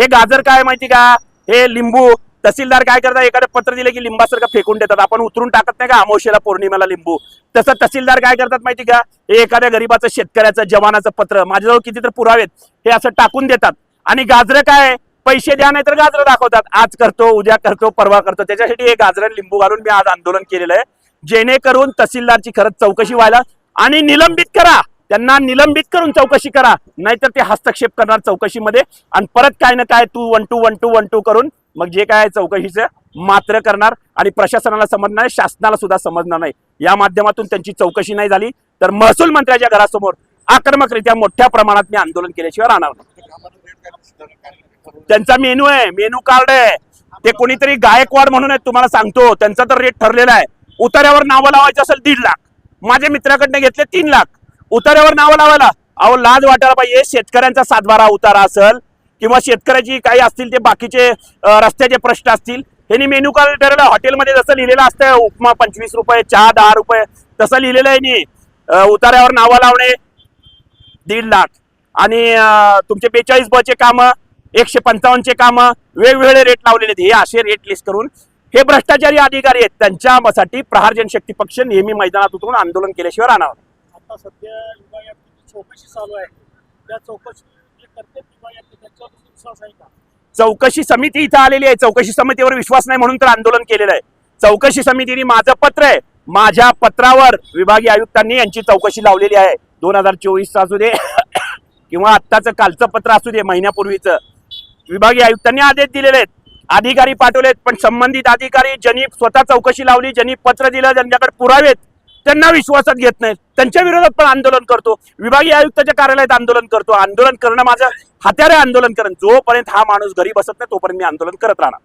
हे गाजर काय माहिती का, हे लिंबू तहसीलदार काय करतात, एखादं पत्र दिले की लिंबासारखं फेकून देतात. आपण उतरून टाकत नाही का अमावस्येला पौर्णिमेला लिंबू, तसं तहसीलदार काय करतात माहिती का, हे एखाद्या गरीबाचं शेतकऱ्याचं जवानाचं पत्र, माझ्याजवळ किती तर पुरावेत, हे असं टाकून देतात. आणि गाजरं काय, पैसे द्या नाही तर गाजरं दाखवतात, आज करतो उद्या करतो परवा करतो. त्याच्यासाठी हे गाजरं लिंबू घालून मी आज आंदोलन केलेलं आहे, जेणेकरून तहसीलदारची खरंच चौकशी व्हायला आणि निलंबित करा, त्यांना निलंबित करून चौकशी करा, नाहीतर ते हस्तक्षेप करणार चौकशीमध्ये आणि परत काय ना काय तू 1 2 1 2 1 2 करून मग जे काय चौकशीचं मात्र करणार आणि प्रशासनाला समजणार नाही, शासनाला सुद्धा समजणार नाही. या माध्यमातून त्यांची चौकशी नाही झाली तर महसूल मंत्र्याच्या घरासमोर आक्रमकरित्या मोठ्या प्रमाणात मी आंदोलन केल्याशिवाय राहणार नाही. त्यांचा मेनू आहे, मेनू कार्ड आहे, ते कोणीतरी गायकवाड म्हणून आहे, तुम्हाला सांगतो त्यांचा तर रेट ठरलेला आहे. उतार्यावर नावं लावायचं असेल 1.5 लाख, माझ्या मित्राकडनं घेतले 3 लाख उतार्यावर नावं लावायला. अहो लाज वाटायला पाहिजे. शेतकऱ्यांचा 7-12 उतारा असेल किंवा शेतकऱ्याची काही असतील ते बाकीचे रस्त्याचे प्रश्न असतील, यांनी मेन्यू कार्ड ठरवलं. हॉटेलमध्ये जसं लिहिलेलं असतं उपमा 25 रुपये, चहा 10 रुपये, तसं लिहिलेलं आहे. उतार्यावर नावं लावणे 1.5 लाख आणि तुमचे 42 ब चे कामं, 155 चे कामं, वेगवेगळे रेट लावलेले आहेत. हे असे रेट लिस्ट करून हे भ्रष्टाचारी अधिकारी आहेत, त्यांच्यासाठी प्रहार जनशक्ती पक्ष नेहमी मैदानात उतरून आंदोलन केल्याशिवाय राहणार. आता सध्या विभागात चौकशी चालू आहे, त्या चौकशी जे करते विभागात त्यांच्यावर विश्वास आहे का? चौकशी समिती इथं आलेली आहे, चौकशी समितीवर विश्वास नाही म्हणून तर आंदोलन केलेलं आहे. चौकशी समितीने माझं पत्र आहे, माझ्या पत्रावर विभागीय आयुक्तांनी यांची चौकशी लावलेली आहे. 2024 असू दे किंवा आत्ताचं कालचं पत्र असू दे, महिन्यापूर्वीचं विभागीय आयुक्तांनी आदेश दिलेले आहेत, अधिकारी पाठवलेत. पण संबंधित अधिकारी ज्यांनी स्वतः चौकशी लावली, ज्यांनी पत्र दिलं, ज्यांच्याकडे पुरावेत, त्यांना विश्वासात घेत नाहीत, त्यांच्या विरोधात पण आंदोलन करतो, विभागीय आयुक्ताच्या कार्यालयात आंदोलन करतो. आंदोलन करणं माझं हत्यार आहे, आंदोलन करणं. जोपर्यंत हा माणूस घरी बसत नाही तोपर्यंत मी आंदोलन करत राहणार.